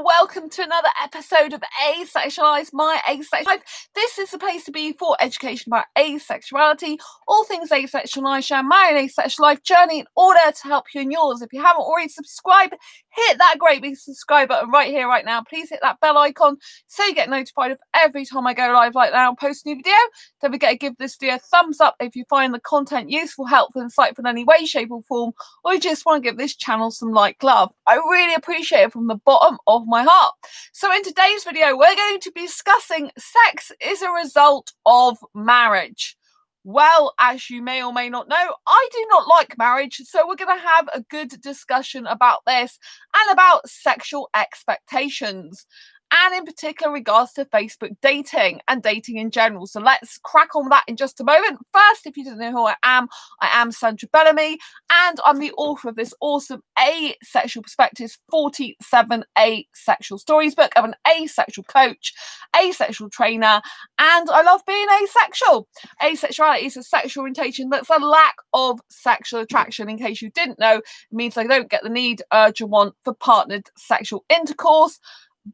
welcome to another episode of Asexualise, my Asexual Life. This is the place to be for education about asexuality, all things asexual. I share my own asexual life journey in order to help you in yours. If you haven't already subscribed, hit that great big subscribe button right here, right now. Please hit that bell icon so you get notified of every time I go live like now and post a new video. Don't forget to give this video a thumbs up if you find the content useful, helpful, insightful in any way, shape or form, or you just want to give this channel some like love. I really appreciate it from the bottom of my heart. So in today's video, we're going to be discussing sex is a result of marriage. Well, as you may or may not know, I do not like marriage, so we're going to have a good discussion about this and about sexual expectations, and in particular regards to Facebook dating and dating in general. So let's crack on with that in just a moment. First, if you didn't know who I am Sandra Bellamy, and I'm the author of this awesome Asexual Perspectives 47 Asexual Stories book. I'm an asexual coach, asexual trainer, and I love being asexual. Asexuality is a sexual orientation that's a lack of sexual attraction. In case you didn't know, it means I don't get the need, urge, or want for partnered sexual intercourse.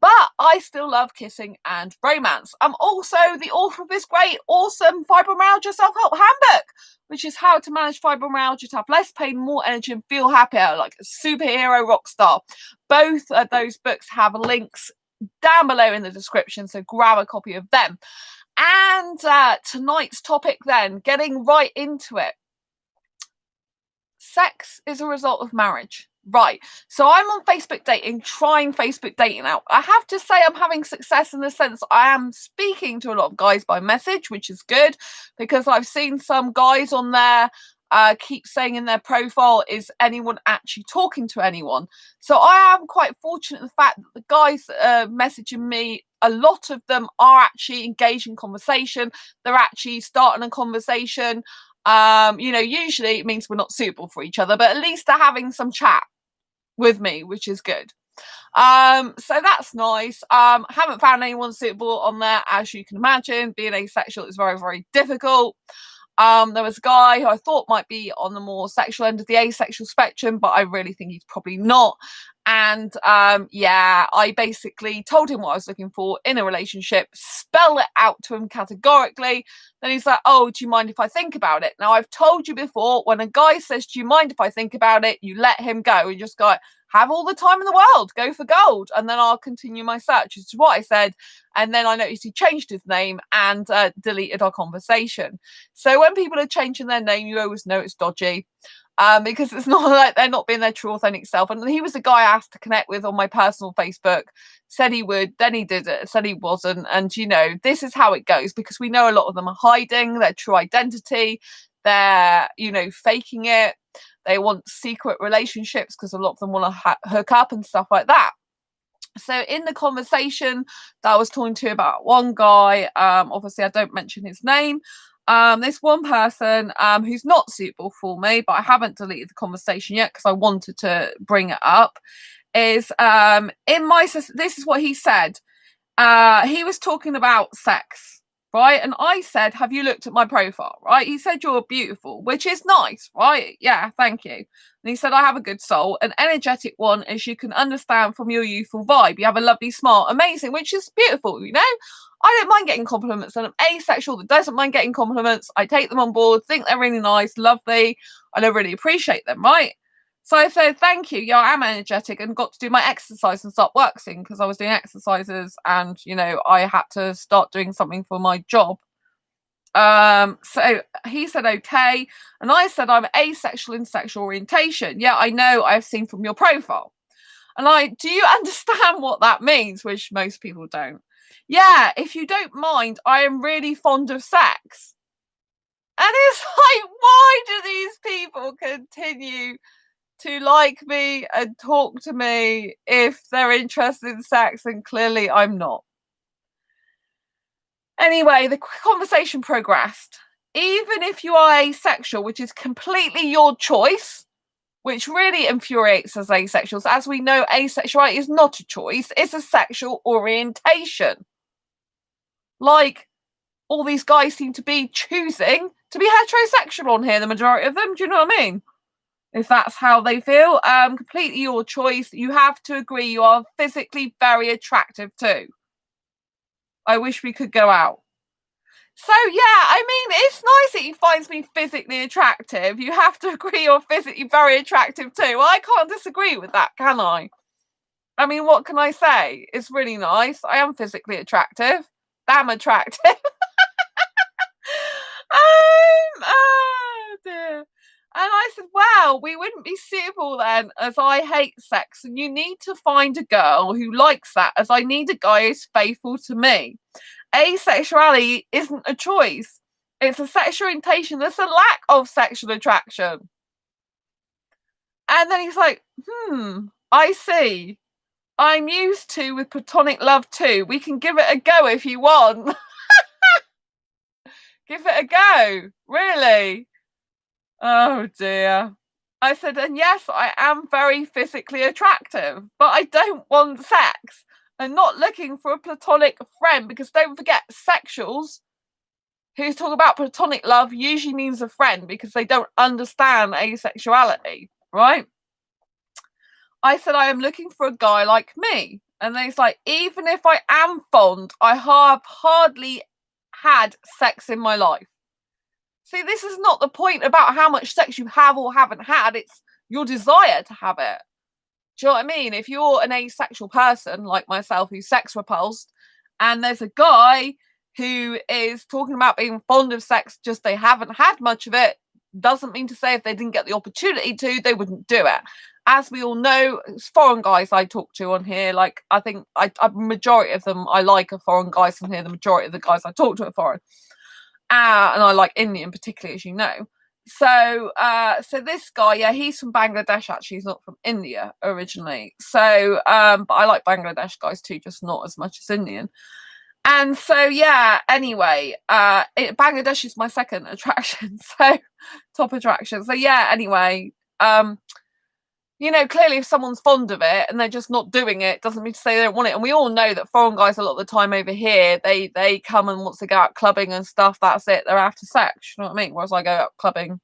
But I still love kissing and romance. I'm also the author of this great, awesome fibromyalgia self-help handbook, which is how to manage fibromyalgia to have less pain, more energy, and feel happier, like a superhero rock star. Both of those books have links down below in the description, so grab a copy of them. And tonight's topic then, getting right into it. Sex is a result of marriage. Right, so I'm on Facebook dating, trying Facebook dating out. I have to say I'm having success in the sense I am speaking to a lot of guys by message, which is good, because I've seen some guys on there keep saying in their profile, is anyone actually talking to anyone? So I am quite fortunate in the fact that the guys messaging me, a lot of them are actually engaged in conversation. They're actually starting a conversation. Usually it means we're not suitable for each other, but at least they're having some chat with me, which is good. So that's nice. Haven't found anyone suitable on there, as you can imagine. Being asexual is very, very difficult. There was a guy who I thought might be on the more sexual end of the asexual spectrum, but I really think he's probably not. And I basically told him what I was looking for in a relationship, spelled it out to him categorically. Then he's like, oh, do you mind if I think about it? Now, I've told you before, when a guy says, do you mind if I think about it? You let him go and just go, have all the time in the world, go for gold, and then I'll continue my search. This is what I said. And then I noticed he changed his name and deleted our conversation. So when people are changing their name, you always know it's dodgy. Because it's not like they're not being their true authentic self. And he was the guy I asked to connect with on my personal Facebook, said he would, then he did it, said he wasn't. And this is how it goes, because we know a lot of them are hiding their true identity. They're faking it. They want secret relationships because a lot of them want to hook up and stuff like that. So in the conversation that I was talking to about one guy, obviously I don't mention his name, this one person who's not suitable for me, but I haven't deleted the conversation yet because I wanted to bring it up, is this is what he said. He was talking about sex, right? And I said, have you looked at my profile? Right? He said, you're beautiful, which is nice, right? Yeah, thank you. And he said, I have a good soul, an energetic one, as you can understand from your youthful vibe. You have a lovely smile, amazing, which is beautiful, I don't mind getting compliments, and I'm asexual that doesn't mind getting compliments. I take them on board, think they're really nice, lovely, and I really appreciate them, right? So I said, thank you. Yeah, I am energetic, and got to do my exercise and start working because I was doing exercises and, I had to start doing something for my job. So he said, okay. And I said, I'm asexual in sexual orientation. Yeah, I know, I've seen from your profile. And do you understand what that means? Which most people don't. Yeah, if you don't mind, I am really fond of sex. And it's like, why do these people continue to like me and talk to me if they're interested in sex? And clearly I'm not. Anyway, the conversation progressed. Even if you are asexual, which is completely your choice, which really infuriates us asexuals. As we know, asexuality is not a choice, it's a sexual orientation. Like, all these guys seem to be choosing to be heterosexual on here, the majority of them. Do you know what I mean? if that's how they feel. Completely your choice. You have to agree you are physically very attractive too. I wish we could go out. So yeah, I mean, it's nice that he finds me physically attractive. You have to agree you're physically very attractive too. Well, I can't disagree with that, can I? I mean, what can I say? It's really nice. I am physically attractive. Damn attractive. Oh dear. And I said, well, we wouldn't be suitable then, as I hate sex, and you need to find a girl who likes that, as I need a guy who's faithful to me. Asexuality isn't a choice. It's a sexual orientation. There's a lack of sexual attraction. And then he's like, I see. I'm used to with platonic love too. We can give it a go if you want. Give it a go. Really? Oh dear. I said, and yes, I am very physically attractive, but I don't want sex. I'm not looking for a platonic friend, because don't forget, sexuals who talk about platonic love usually means a friend, because they don't understand asexuality, right? I said, I am looking for a guy like me. And then he's like, even if I am fond, I have hardly had sex in my life. See, this is not the point about how much sex you have or haven't had. It's your desire to have it. Do you know what I mean? If you're an asexual person like myself who's sex repulsed, and there's a guy who is talking about being fond of sex, just they haven't had much of it, doesn't mean to say if they didn't get the opportunity to, they wouldn't do it. As we all know, it's foreign guys I talk to on here. Like, I think a majority of them I like are foreign guys on here. The majority of the guys I talk to are foreign. And I like Indian particularly, as you know. So this guy, yeah, he's from Bangladesh. Actually, he's not from India originally. So, but I like Bangladesh guys too, just not as much as Indian. And so, yeah. Anyway, Bangladesh is my second attraction, so top attraction. So yeah. Anyway, you know, clearly if someone's fond of it and they're just not doing it, doesn't mean to say they don't want it. And we all know that foreign guys a lot of the time over here, they come, and once they go out clubbing and stuff, that's it. They're after sex. You know what I mean? Whereas I go out clubbing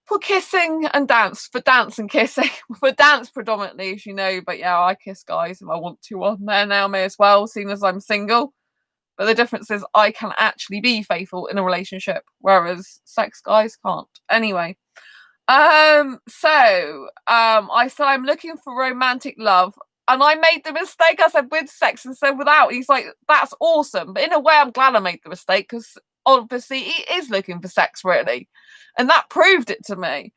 for kissing and dance, for dance and kissing, for dance predominantly, as you know. But yeah, I kiss guys if I want to on there now, may as well, seeing as I'm single. But the difference is I can actually be faithful in a relationship, whereas sex guys can't. Anyway. I said I'm looking for romantic love, and I made the mistake. I said with sex instead of without. He's like, that's awesome, but in a way, I'm glad I made the mistake, because obviously he is looking for sex, really, and that proved it to me.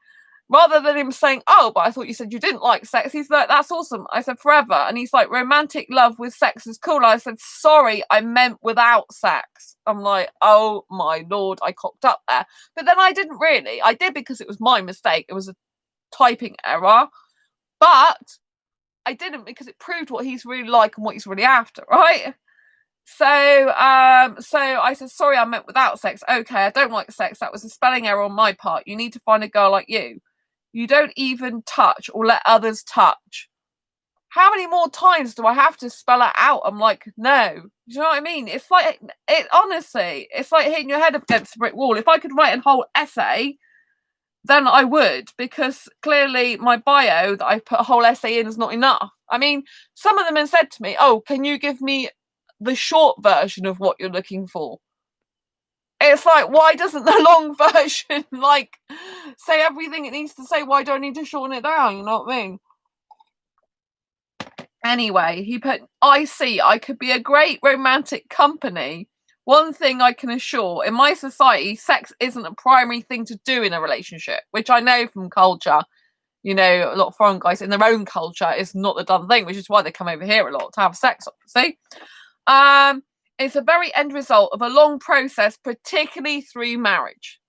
Rather than him saying, oh, but I thought you said you didn't like sex. He's like, that's awesome. I said, forever. And he's like, romantic love with sex is cool. I said, sorry, I meant without sex. I'm like, oh my Lord, I cocked up there. But then I didn't really. I did because it was my mistake. It was a typing error. But I didn't, because it proved what he's really like and what he's really after, right? So I said, sorry, I meant without sex. Okay, I don't like sex. That was a spelling error on my part. You need to find a girl like you. You don't even touch or let others touch. How many more times do I have to spell it out? I'm like, no. Do you know what I mean? It's like, honestly, it's like hitting your head up against a brick wall. If I could write a whole essay, then I would, because clearly my bio that I put a whole essay in is not enough. I mean, some of them have said to me, oh, can you give me the short version of what you're looking for? It's like, why doesn't the long version like say everything it needs to say? Why do I need to shorten it down? You know what I mean? Anyway, he put, I see, I could be a great romantic company. One thing I can assure, in my society, sex isn't a primary thing to do in a relationship, which I know from culture. You know, a lot of foreign guys in their own culture is not the done thing, which is why they come over here a lot to have sex, obviously. It's a very end result of a long process, particularly through marriage.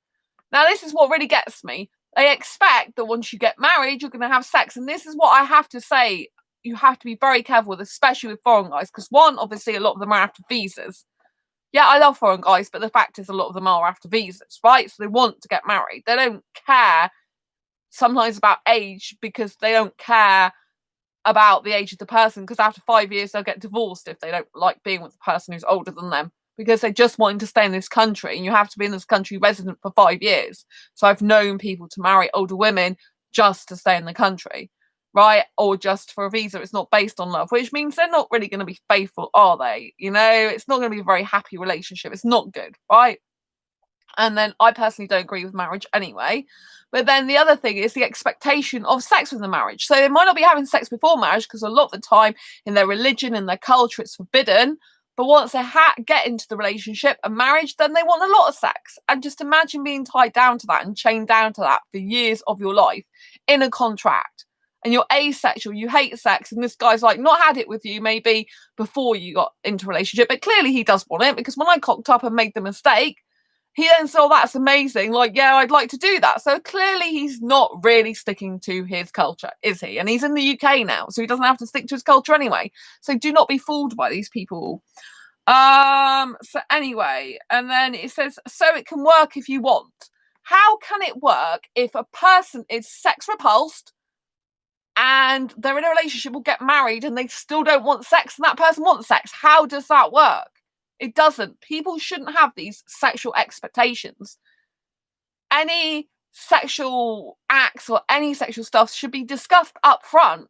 Now, this is what really gets me. They expect that once you get married, you're going to have sex. And this is what I have to say. You have to be very careful with, especially with foreign guys. Because one, obviously, a lot of them are after visas. Yeah, I love foreign guys, but the fact is a lot of them are after visas, right? So they want to get married. They don't care sometimes about age, because they don't care about the age of the person, because after 5 years they'll get divorced if they don't like being with the person who's older than them, because they're just wanting to stay in this country, and you have to be in this country resident for 5 years. So I've known people to marry older women just to stay in the country, right? Or just for a visa. It's not based on love, which means they're not really going to be faithful, are they? You know, it's not going to be a very happy relationship. It's not good, right? And then I personally don't agree with marriage anyway. But then the other thing is the expectation of sex within the marriage. So they might not be having sex before marriage because a lot of the time in their religion and their culture it's forbidden. But once they get into the relationship and marriage, then they want a lot of sex. And just imagine being tied down to that and chained down to that for years of your life in a contract. And you're asexual, you hate sex, and this guy's like not had it with you maybe before you got into a relationship, but clearly he does want it, because when I cocked up and made the mistake, he then said, oh, that's amazing. Like, yeah, I'd like to do that. So clearly he's not really sticking to his culture, is he? And he's in the UK now, so he doesn't have to stick to his culture anyway. So do not be fooled by these people. So anyway, and then it says, so it can work if you want. How can it work if a person is sex repulsed and they're in a relationship or get married and they still don't want sex and that person wants sex? How does that work? It doesn't. People shouldn't have these sexual expectations. Any sexual acts or any sexual stuff should be discussed up front.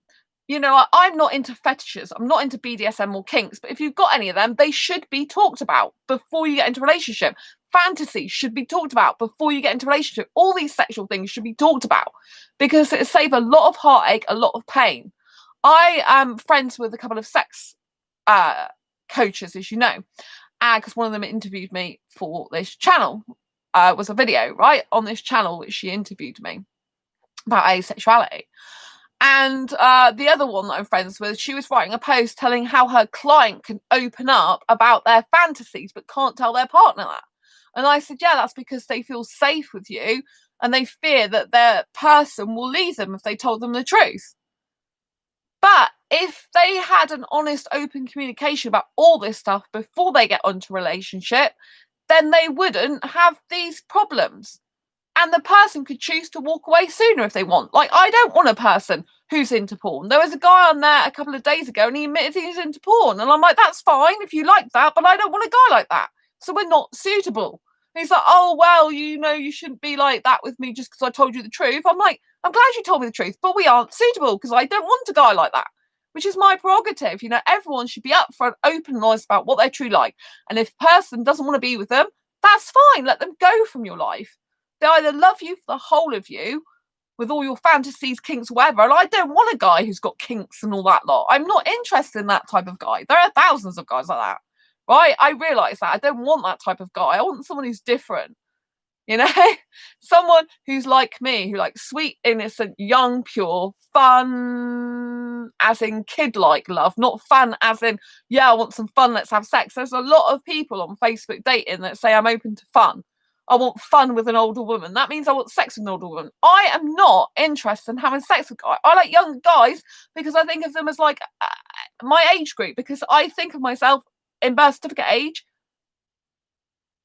You know, I'm not into fetishes. I'm not into BDSM or kinks. But if you've got any of them, they should be talked about before you get into a relationship. Fantasy should be talked about before you get into a relationship. All these sexual things should be talked about because it saves a lot of heartache, a lot of pain. I am friends with a couple of sex coaches, as you know, because one of them interviewed me for this channel. Was a video, right, on this channel which she interviewed me about asexuality. And the other one that I'm friends with, she was writing a post telling how her client can open up about their fantasies but can't tell their partner that. And I said, yeah, that's because they feel safe with you and they fear that their person will leave them if they told them the truth. But if they had an honest, open communication about all this stuff before they get onto a relationship, then they wouldn't have these problems. And the person could choose to walk away sooner if they want. Like, I don't want a person who's into porn. There was a guy on there a couple of days ago and he admitted he was into porn. And I'm like, that's fine if you like that, but I don't want a guy like that. So we're not suitable. And he's like, oh, well, you know, you shouldn't be like that with me just because I told you the truth. I'm like, I'm glad you told me the truth, but we aren't suitable because I don't want a guy like that, which is my prerogative. You know, everyone should be upfront, open and honest about what they're truly like. And if a person doesn't want to be with them, that's fine. Let them go from your life. They either love you for the whole of you with all your fantasies, kinks, whatever. And I don't want a guy who's got kinks and all that lot. I'm not interested in that type of guy. There are thousands of guys like that, right? I realise that. I don't want that type of guy. I want someone who's different, you know? Someone who's like me, who likes sweet, innocent, young, pure, fun, as in kid-like love, not fun as in, yeah, I want some fun, let's have sex. There's a lot of people on Facebook dating that say I'm open to fun. I want fun with an older woman. That means I want sex with an older woman. I am not interested in having sex with guys. I like young guys because I think of them as like my age group, because I think of myself in birth certificate age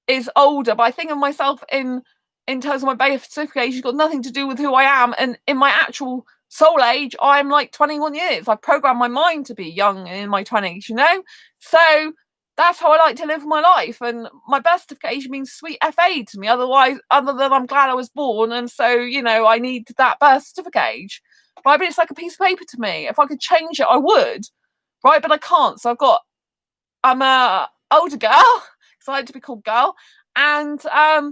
is older, but I think of myself in terms of my birth certificate age, it's got nothing to do with who I am. And in my actual soul age, I'm like 21 years. I've programmed my mind to be young in my 20s, you know? So that's how I like to live my life. And my birth certificate means sweet FA to me. Otherwise, other than I'm glad I was born. And so, you know, I need that birth certificate age. Right? But it's like a piece of paper to me. If I could change it, I would. Right? But I can't. So I'm a older girl, because I like to be called girl. And I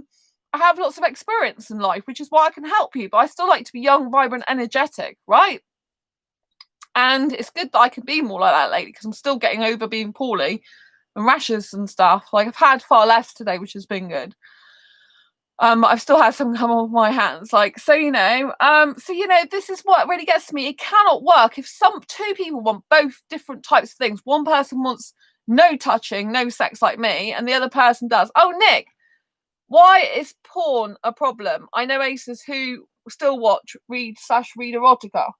have lots of experience in life, which is why I can help you. But I still like to be young, vibrant, energetic, right? And it's good that I can be more like that lately, because I'm still getting over being poorly and rashes and stuff. Like, I've had far less today, which has been good. I've still had some come off my hands. Like, so you know, this is what really gets me. It cannot work if two people want both different types of things. One person wants no touching, no sex like me, and the other person does. Oh, Nick, why is porn a problem? I know aces who still read erotica.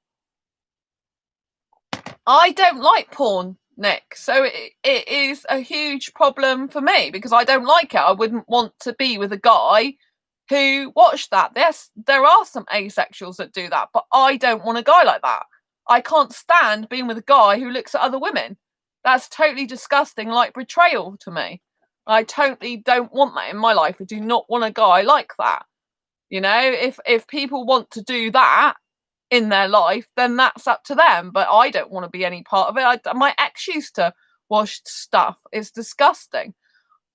I don't like porn, Nick, so it is a huge problem for me because I don't like it. I wouldn't want to be with a guy who watched that. Yes, there are some asexuals that do that, but I don't want a guy like that. I can't stand being with a guy who looks at other women. That's totally disgusting, like betrayal to me. I totally don't want that in my life. I do not want a guy like that. You know, if people want to do that, in their life, then that's up to them. But I don't want to be any part of it. My ex used to wash stuff. It's disgusting.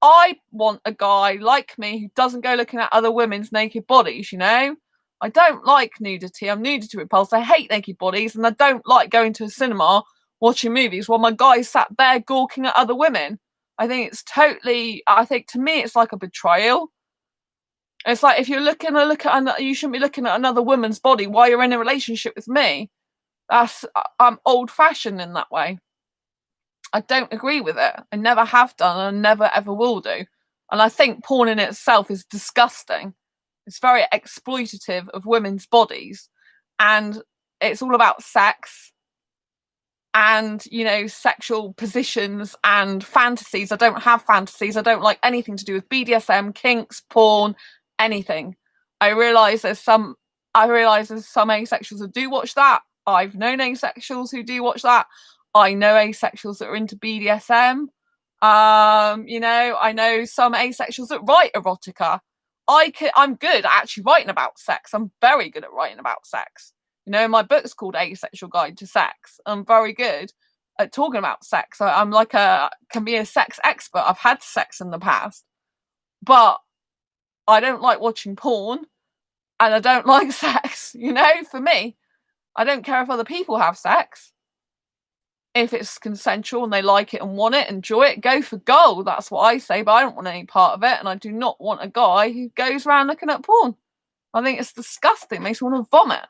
I want a guy like me who doesn't go looking at other women's naked bodies, you know? I don't like nudity. I'm nudity repulsed. I hate naked bodies, and I don't like going to a cinema watching movies while my guy sat there gawking at other women. I think to me, it's like a betrayal. It's like, if you're looking to look at, you shouldn't be looking at another woman's body while you're in a relationship with me. I'm old fashioned in that way. I don't agree with it. I never have done, and I never ever will do. And I think porn in itself is disgusting. It's very exploitative of women's bodies, and it's all about sex and, you know, sexual positions and fantasies. I don't have fantasies. I don't like anything to do with BDSM, kinks, porn, anything. I realise there's some asexuals that do watch that. I've known asexuals who do watch that. I know asexuals that are into BDSM. You know, I know some asexuals that write erotica. I'm good at actually writing about sex. I'm very good at writing about sex. You know, my book's called Asexual Guide to Sex. I'm very good at talking about sex. I'm like can be a sex expert. I've had sex in the past, but I don't like watching porn, and I don't like sex. You know, for me, I don't care if other people have sex. If it's consensual and they like it and want it, enjoy it, go for gold. That's what I say, but I don't want any part of it, and I do not want a guy who goes around looking at porn. I think it's disgusting. It makes me want to vomit.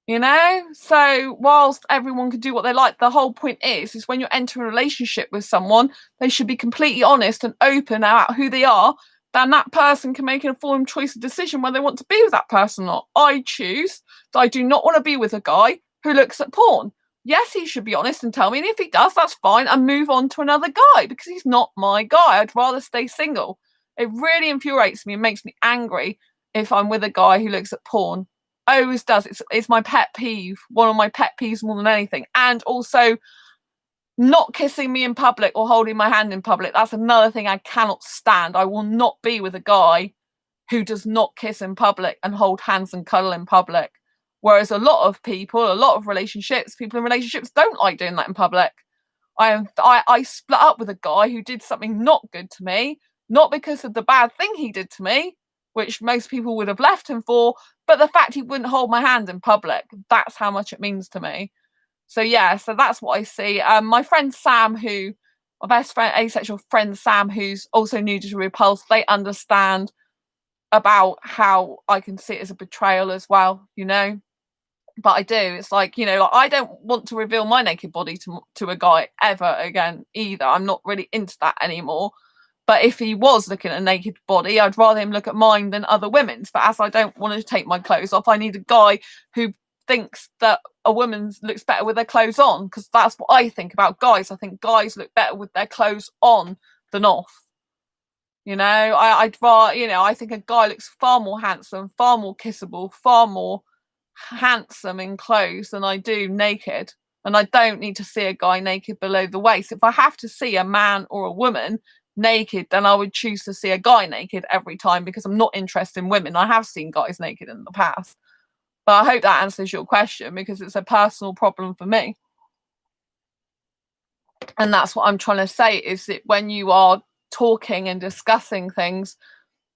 You know? So whilst everyone can do what they like, the whole point is when you're entering a relationship with someone, they should be completely honest and open about who they are. Then that person can make an informed choice of decision whether they want to be with that person or not. I choose that I do not want to be with a guy who looks at porn. Yes, he should be honest and tell me, and if he does, that's fine, and move on to another guy, because he's not my guy. I'd rather stay single. It really infuriates me and makes me angry if I'm with a guy who looks at porn. Always does. It's my pet peeve, one of my pet peeves more than anything. And also, not kissing me in public or holding my hand in public. That's another thing I cannot stand. I will not be with a guy who does not kiss in public and hold hands and cuddle in public. Whereas a lot of people in relationships don't like doing that in public. I split up with a guy who did something not good to me, not because of the bad thing he did to me, which most people would have left him for, but the fact he wouldn't hold my hand in public. That's how much it means to me. So yeah, so that's what I see. My friend Sam, my best friend, asexual friend Sam, who's also nudity repulsed, they understand about how I can see it as a betrayal as well, you know. But I do. It's like, you know, like, I don't want to reveal my naked body to a guy ever again either. I'm not really into that anymore. But if he was looking at a naked body, I'd rather him look at mine than other women's. But as I don't want to take my clothes off, I need a guy who thinks that a woman looks better with their clothes on, because that's what I think about guys. I think guys look better with their clothes on than off. You know, I'd rather, you know, I think a guy looks far more handsome, far more kissable, far more handsome in clothes than I do naked. And I don't need to see a guy naked below the waist. If I have to see a man or a woman naked, then I would choose to see a guy naked every time, because I'm not interested in women. I have seen guys naked in the past. But I hope that answers your question, because it's a personal problem for me. And that's what I'm trying to say, is that when you are talking and discussing things,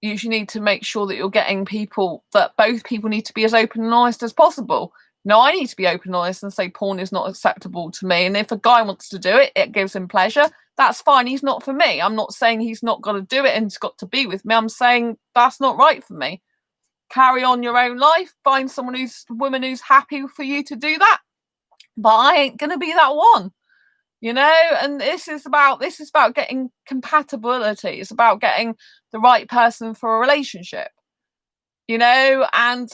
you need to make sure that you're getting both people need to be as open and honest as possible. No, I need to be open and honest and say porn is not acceptable to me. And if a guy wants to do it, it gives him pleasure. That's fine. He's not for me. I'm not saying he's not got to do it and he's got to be with me. I'm saying that's not right for me. Carry on your own life. Find woman who's happy for you to do that. But I ain't going to be that one. You know, and this is about getting compatibility. It's about getting the right person for a relationship, you know, and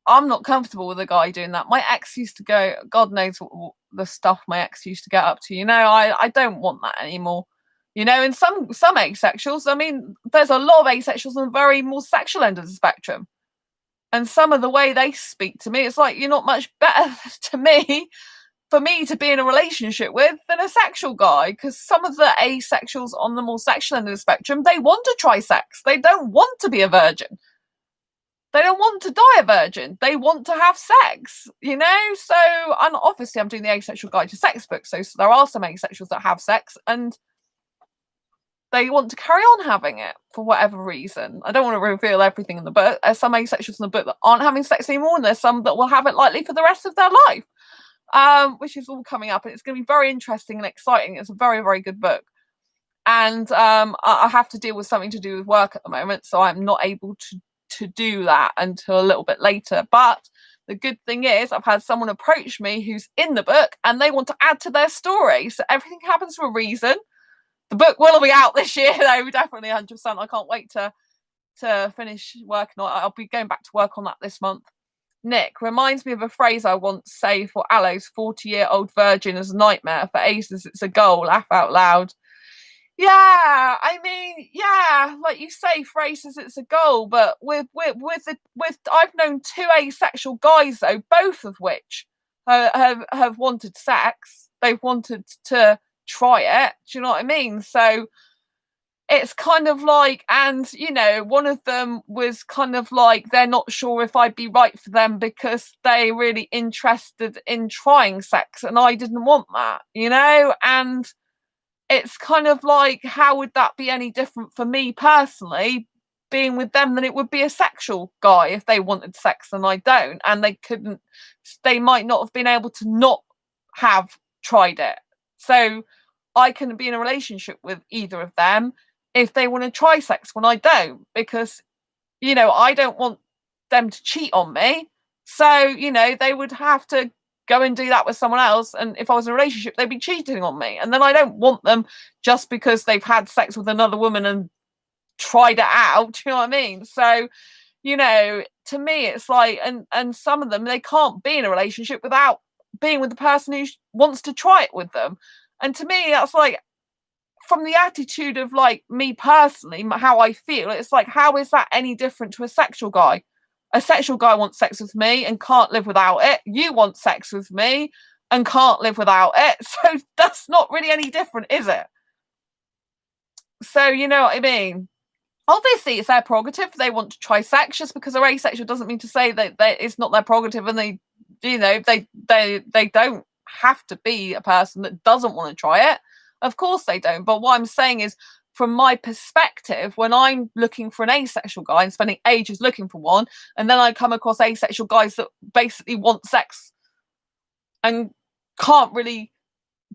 I'm not comfortable with a guy doing that. My ex used to go, God knows what the stuff my ex used to get up to, you know. I don't want that anymore, you know. And some asexuals, I mean, there's a lot of asexuals on the very more sexual end of the spectrum, and some of the way they speak to me, it's like, you're not much better to me for me to be in a relationship with than a sexual guy. Because some of the asexuals on the more sexual end of the spectrum, they want to try sex. They don't want to be a virgin. They don't want to die a virgin. They want to have sex, you know? So, and obviously I'm doing the Asexual Guide to Sex book, so there are some asexuals that have sex and they want to carry on having it for whatever reason. I don't want to reveal everything in the book. There's some asexuals in the book that aren't having sex anymore, and there's some that will have it likely for the rest of their life, which is all coming up, and it's going to be very interesting and exciting. It's a very, very good book. And I have to deal with something to do with work at the moment, so I'm not able to do that until a little bit later. But the good thing is I've had someone approach me who's in the book and they want to add to their story. So everything happens for a reason. The book will be out this year, though, definitely 100%. I can't wait to finish working on it. I'll be going back to work on that this month. Nick reminds me of a phrase I once say for Aloes, 40-year-old virgin is a nightmare. For aces, it's a goal. Laugh out loud. Yeah, I mean, yeah, like you say, for aces, it's a goal. But with I've known 2 asexual guys though, both of which have wanted sex. They've wanted to try it. Do you know what I mean? So it's kind of like, and you know, one of them was kind of like they're not sure if I'd be right for them because they're really interested in trying sex and I didn't want that, you know. And it's kind of like, how would that be any different for me personally being with them than it would be a sexual guy if they wanted sex and I don't, and they might not have been able to not have tried it. So I can be in a relationship with either of them if they want to try sex when I don't, because, you know, I don't want them to cheat on me. So, you know, they would have to go and do that with someone else. And if I was in a relationship, they'd be cheating on me. And then I don't want them just because they've had sex with another woman and tried it out. Do you know what I mean? So, you know, to me, it's like, and some of them, they can't be in a relationship without being with the person who wants to try it with them. And to me, that's like, from the attitude of like me personally, how I feel, it's like, how is that any different to a sexual guy? A sexual guy wants sex with me and can't live without it. You want sex with me and can't live without it. So that's not really any different, is it? So, you know what I mean? Obviously, it's their prerogative. They want to try sex. Just because they're asexual doesn't mean to say that it's not their prerogative, and they, you know, they don't have to be a person that doesn't want to try it. Of course they don't. But what I'm saying is, from my perspective, when I'm looking for an asexual guy and spending ages looking for one, and then I come across asexual guys that basically want sex and don't really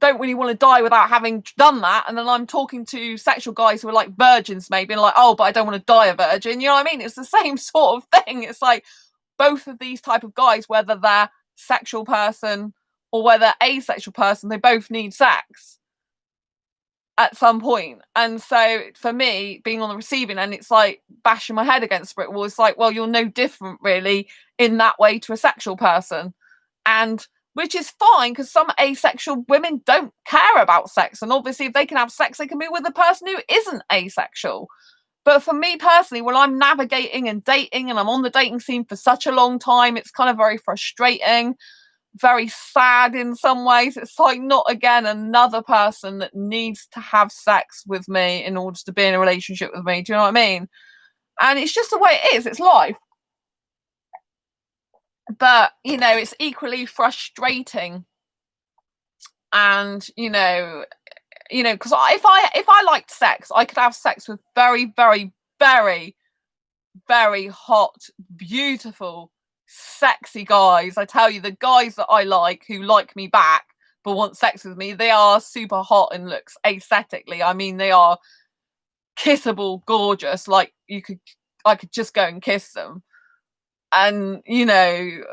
want to die without having done that, and then I'm talking to sexual guys who are like virgins maybe, and like, oh, but I don't want to die a virgin, you know what I mean? It's the same sort of thing. It's like both of these type of guys, whether they're sexual person or whether asexual person, they both need sex at some point. And so for me, being on the receiving end, it's like bashing my head against a brick wall. It's like, well, you're no different really in that way to a sexual person. And which is fine, because some asexual women don't care about sex. And obviously if they can have sex, they can be with a person who isn't asexual. But for me personally, when I'm navigating and dating and I'm on the dating scene for such a long time, it's kind of very frustrating, very sad in some ways. It's like, not again another person that needs to have sex with me in order to be in a relationship with me. Do you know what I mean? And it's just the way it is. It's life. But, you know, it's equally frustrating. And, you know, because if I liked sex, I could have sex with very, very, very, very hot, beautiful, sexy guys. I tell you, the guys that I like who like me back but want sex with me, they are super hot and looks aesthetically. I mean, they are kissable, gorgeous. Like I could just go and kiss them. And, you know,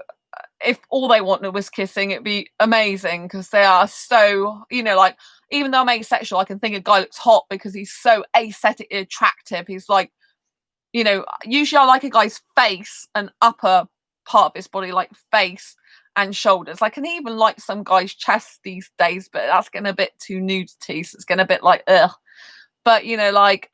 if all they wanted was kissing, it'd be amazing, because they are so, you know, like, even though I'm asexual, I can think a guy looks hot because he's so aesthetically attractive. He's like, you know, usually I like a guy's face and upper part of his body, like face and shoulders. I can even like some guys' chest these days, but that's getting a bit too nudity, so it's getting a bit like ugh. But you know, like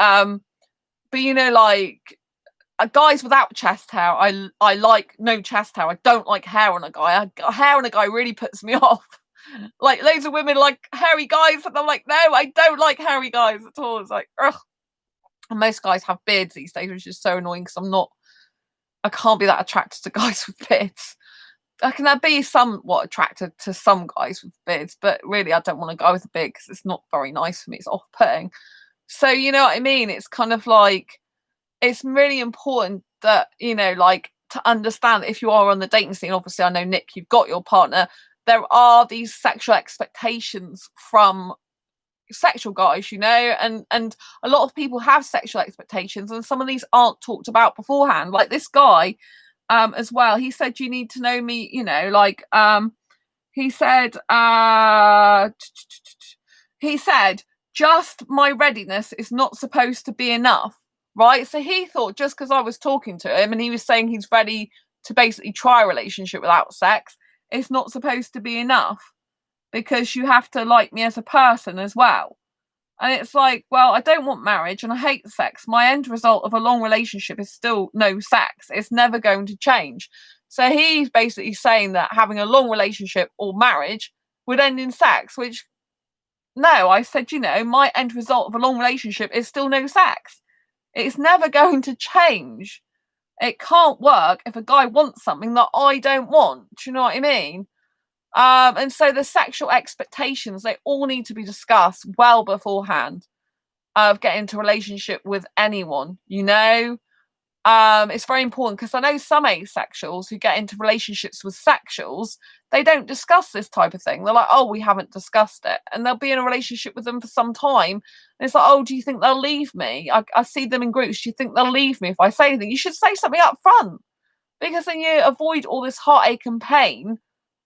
guys without chest hair, I like no chest hair. I don't like hair on a guy. Hair on a guy really puts me off. Like loads of women like hairy guys, and I'm like, no, I don't like hairy guys at all. It's like, ugh. And most guys have beards these days, which is so annoying because I'm not I can't be that attracted to guys with beards. I can be somewhat attracted to some guys with beards, but really I don't want a guy with a beard because it's not very nice for me. It's off-putting. So you know what I mean? It's kind of like, it's really important that, you know, like, to understand that if you are on the dating scene, obviously I know, Nick, you've got your partner, there are these sexual expectations from sexual guys, you know, and a lot of people have sexual expectations, and some of these aren't talked about beforehand. Like this guy, as well, he said, you need to know me, you know, like, he said, he said, just my readiness is not supposed to be enough, right? So he thought just because I was talking to him and he was saying he's ready to basically try a relationship without sex, it's not supposed to be enough, because you have to like me as a person as well. And it's like, well, I don't want marriage and I hate sex. My end result of a long relationship is still no sex. It's never going to change. So he's basically saying that having a long relationship or marriage would end in sex, which, no, I said, you know, my end result of a long relationship is still no sex. It's never going to change. It can't work if a guy wants something that I don't want. Do you know what I mean? And so the sexual expectations, they all need to be discussed well beforehand of getting into a relationship with anyone, you know? It's very important because I know some asexuals who get into relationships with sexuals, they don't discuss this type of thing. They're like, oh, we haven't discussed it. And they'll be in a relationship with them for some time. And it's like, oh, do you think they'll leave me? I see them in groups. Do you think they'll leave me if I say anything? You should say something up front, because then you avoid all this heartache and pain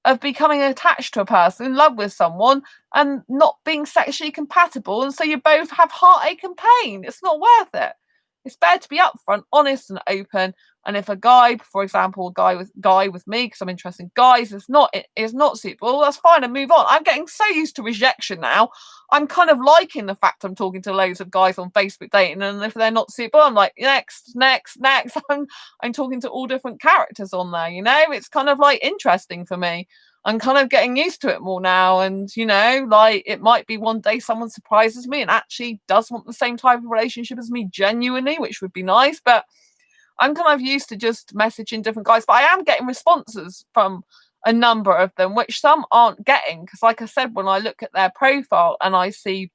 of becoming attached to a person, in love with someone, and not being sexually compatible. And so you both have heartache and pain. It's not worth it. It's better to be upfront, honest, and open. And if a guy, for example, a guy with me, because I'm interested in guys, is not suitable, that's fine, and move on. I'm getting so used to rejection now. I'm kind of liking the fact I'm talking to loads of guys on Facebook dating, and if they're not suitable, I'm like, next. I'm talking to all different characters on there, you know? It's kind of like interesting for me. I'm kind of getting used to it more now. And, you know, like, it might be one day someone surprises me and actually does want the same type of relationship as me genuinely, which would be nice. But I'm kind of used to just messaging different guys. But I am getting responses from a number of them, which some aren't getting. Because, like I said, when I look at their profile and I see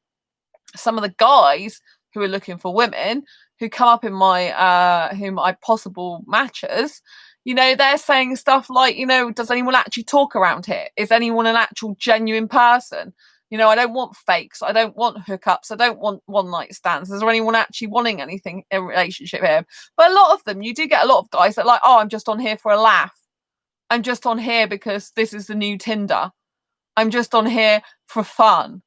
some of the guys who are looking for women who come up in my possible matches, you know, they're saying stuff like, you know, does anyone actually talk around here? Is anyone an actual genuine person? You know, I don't want fakes. I don't want hookups. I don't want one night stands. Is there anyone actually wanting anything in a relationship here? But a lot of them, you do get a lot of guys that are like, oh, I'm just on here for a laugh. I'm just on here because this is the new Tinder. I'm just on here for fun.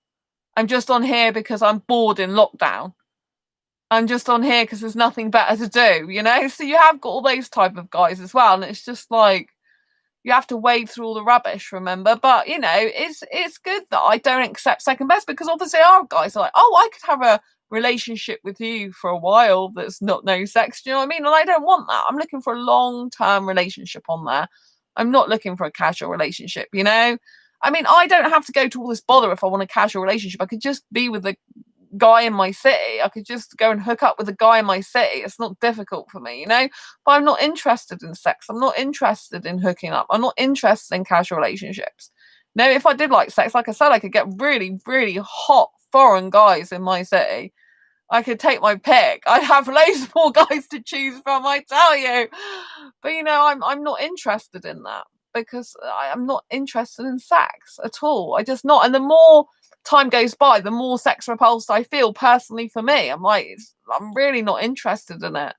I'm just on here because I'm bored in lockdown. I'm just on here because there's nothing better to do, you know? So you have got all those type of guys as well. And it's just like, you have to wade through all the rubbish, remember? But, you know, it's good that I don't accept second best, because obviously our guys are like, oh, I could have a relationship with you for a while that's not no sex. Do you know what I mean? And I don't want that. I'm looking for a long-term relationship on there. I'm not looking for a casual relationship, you know? I mean, I don't have to go to all this bother if I want a casual relationship. I could just be with the guy in my city. I could just go and hook up with a guy in my city. It's not difficult for me, you know? But I'm not interested in sex. I'm not interested in hooking up. I'm not interested in casual relationships. No, if I did like sex, like I said, I could get really, really hot foreign guys in my city. I could take my pick. I'd have loads more guys to choose from, I tell you. But, you know, I'm not interested in that, because I'm not interested in sex at all. I just not. And the more time goes by, the more sex repulsed I feel personally. For me, I'm like, I'm really not interested in it.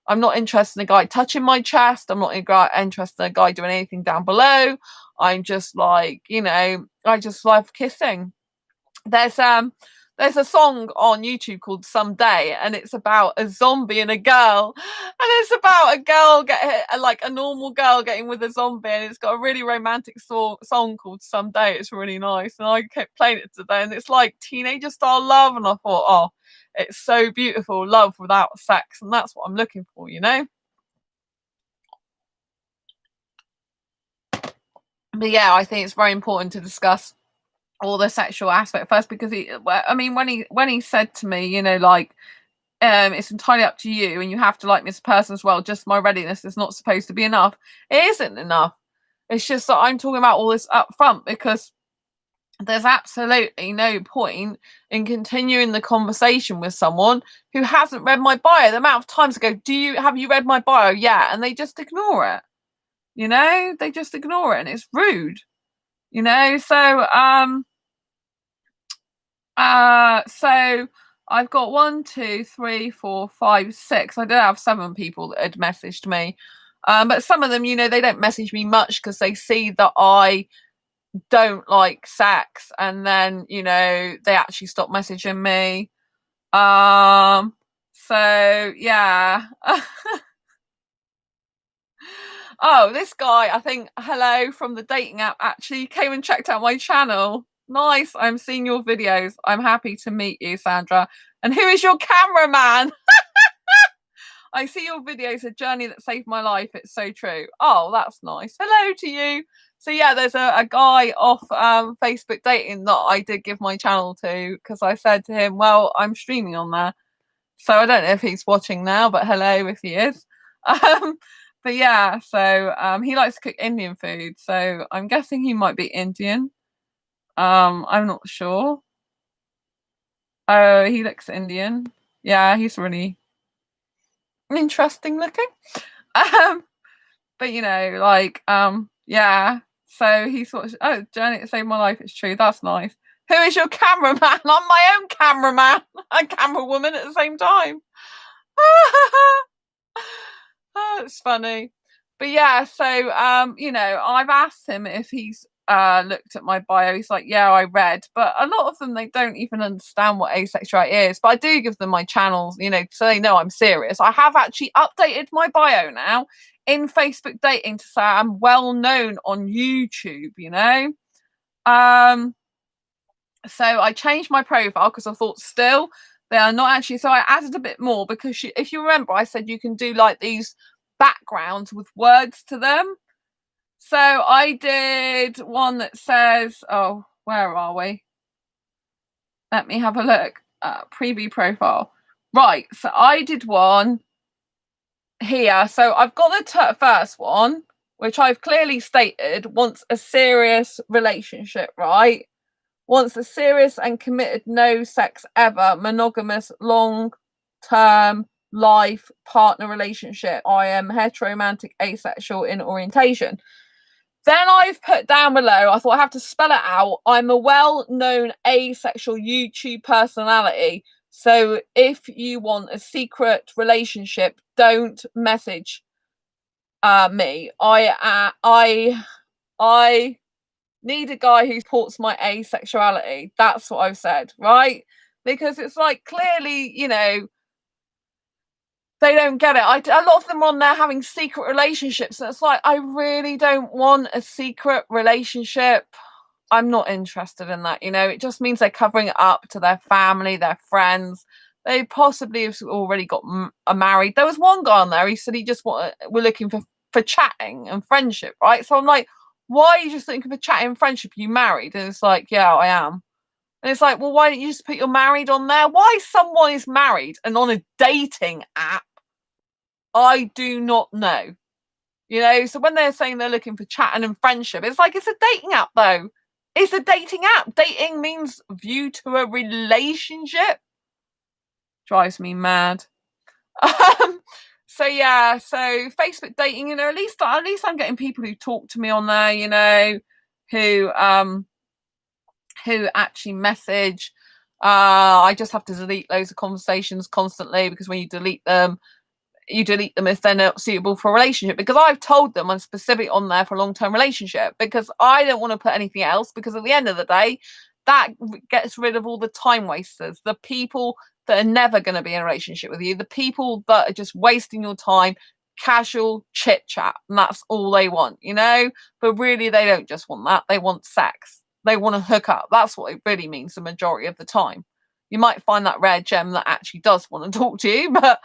I'm not interested in a guy touching my chest. I'm not interested in a guy doing anything down below. I'm just like, you know, I just love kissing. There's a song on YouTube called Someday, and it's about a zombie and a girl. And it's about a girl like a normal girl getting with a zombie, and it's got a really romantic song called Someday. It's really nice. And I kept playing it today, and it's like teenager style love. And I thought, oh, it's so beautiful, love without sex. And that's what I'm looking for, you know? But yeah, I think it's very important to discuss all the sexual aspect first, because when he said to me, you know, like, it's entirely up to you, and you have to like me as a person as well. Just my readiness is not supposed to be enough. It isn't enough. It's just that I'm talking about all this up front because there's absolutely no point in continuing the conversation with someone who hasn't read my bio. The amount of times I go, have you read my bio? Yeah. And they just ignore it. They just ignore it, and it's rude. So so I've got 1, 2, 3, 4, 5, 6. I did have 7 people that had messaged me. But some of them, they don't message me much because they see that I don't like sex, and then they actually stop messaging me. So yeah. Oh, this guy, I think, hello from the dating app, actually came and checked out my channel. Nice. I'm seeing your videos. I'm happy to meet you, Sandra. And who is your cameraman? I see your videos, a journey that saved my life. It's so true. Oh, that's nice. Hello to you. So yeah, there's a guy off Facebook dating that I did give my channel to because I said to him, well, I'm streaming on there. So I don't know if he's watching now, but hello if he is. But yeah, so he likes to cook Indian food. So I'm guessing he might be Indian. I'm not sure. Oh, he looks Indian. Yeah, he's really interesting looking. But yeah. So he sort of, journey to save my life. It's true. That's nice. Who is your cameraman? I'm my own cameraman and camera woman at the same time. Oh, it's funny. But yeah, so I've asked him if he's looked at my bio. He's like, yeah, I read. But a lot of them, they don't even understand what asexuality is. But I do give them my channels, so they know I'm serious. I have actually updated my bio now in Facebook dating to say I'm well known on YouTube, So I changed my profile because I thought still they are not actually. So I added a bit more because if you remember, I said you can do like these backgrounds with words to them. So I did one that says, oh, where are we? Let me have a look. Preview profile. Right. So I did one here. So I've got the first one, which I've clearly stated wants a serious relationship, right? Wants a serious and committed, no sex ever, monogamous, long-term life partner relationship. I am heteromantic, asexual in orientation. Then I've put down below, I thought I have to spell it out. I'm a well-known asexual YouTube personality. So if you want a secret relationship, don't message me. I need a guy who supports my asexuality. That's what I've said, right? Because it's like clearly, they don't get it. A lot of them are on there having secret relationships. And it's like, I really don't want a secret relationship. I'm not interested in that. It just means they're covering it up to their family, their friends. They possibly have already got married. There was one guy on there. He said he just we're looking for chatting and friendship, right? So I'm like, why are you just looking for chatting and friendship? Are you married? And it's like, yeah, I am. And it's like, well, why don't you just put you're married on there? Why someone is married and on a dating app, I do not know. So when they're saying they're looking for chatting and friendship, it's like, it's a dating app though. It's a dating app. Dating means view to a relationship. Drives me mad. So yeah, so Facebook dating, at least I'm getting people who talk to me on there, who actually message. I just have to delete loads of conversations constantly because when you delete them if they're not suitable for a relationship, because I've told them I'm specific on there for a long-term relationship because I don't want to put anything else, because at the end of the day that gets rid of all the time wasters, the people that are never going to be in a relationship with you, the people that are just wasting your time, casual chit chat, and that's all they want, but really they don't just want that, they want sex, they want to hook up. That's what it really means the majority of the time. You might find that rare gem that actually does want to talk to you, but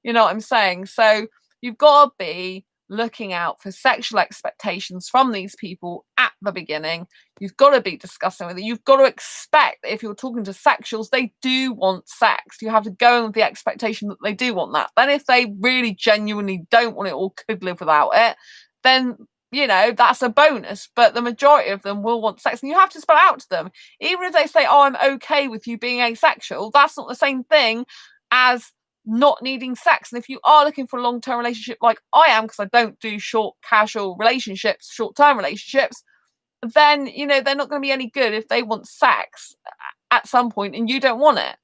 you know what I'm saying? So you've got to be looking out for sexual expectations from these people at the beginning. You've got to be discussing with it. You've got to expect that if you're talking to sexuals, they do want sex. You have to go in with the expectation that they do want that. Then if they really genuinely don't want it or could live without it, then, you know, that's a bonus. But the majority of them will want sex, and you have to spell it out to them. Even if they say, oh, I'm okay with you being asexual, that's not the same thing as not needing sex. And if you are looking for a long-term relationship like I am, because I don't do short casual relationships, short-term relationships, then, you know, they're not going to be any good if they want sex at some point and you don't want it.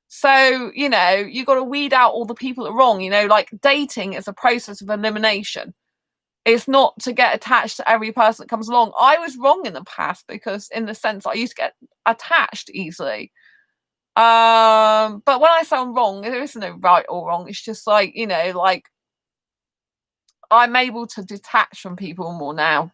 So, you know, you got to weed out all the people that are wrong. You know, like, dating is a process of elimination. It's not to get attached to every person that comes along. I was wrong in the past, because in the sense I used to get attached easily. But when I sound wrong, there isn't no right or wrong. It's just like, you know, like, I'm able to detach from people more now.